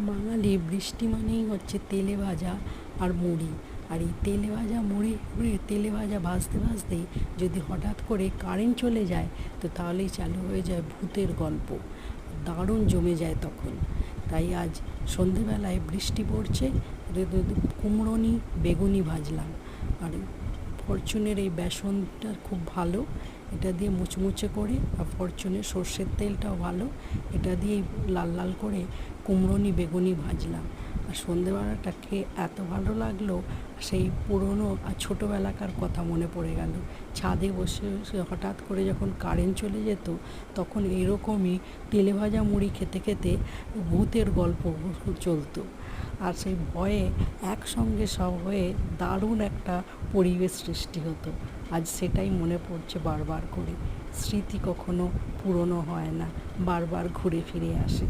বাঙালি বৃষ্টি মানেই হচ্ছে তেলে ভাজা আর মুড়ি। আর এই তেলে ভাজা মুড়ি তেলে ভাজা ভাজতে ভাজতেই যদি হঠাৎ করে কারেন্ট চলে যায় তো তাহলেই চালু হয়ে যায় ভূতের গল্প, দারুণ জমে যায় তখন। তাই আজ সন্ধেবেলায় বৃষ্টি পড়ছে, কুমড়োনি বেগুনি ভাজলাম। আর ফরচুনের এই বেসনটা খুব ভালো, এটা দিয়ে মুচমুচে করে, আর ফরচুনের সর্ষের তেলটাও ভালো, এটা দিয়েই লাল লাল করে কুমড়োনি বেগুনি ভাজলাম। আর সন্ধেবেলাটা খেয়ে এত ভালো লাগলো, সেই পুরনো আর ছোটোবেলাকার কথা মনে পড়ে গেল। ছাদে বসে বসে হঠাৎ করে যখন কারেন্ট চলে যেত তখন এরকমই তেলে ভাজা মুড়ি খেতে খেতে ভূতের গল্প চলতো। আর সেই ভয়ে একসঙ্গে সব হয়ে দারুণ একটা পরিবেশ সৃষ্টি হতো। আজ সেটাই মনে পড়ছে বারবার করে। স্মৃতি কখনো পুরনো হয় না, বারবার ঘুরে ফিরে আসে।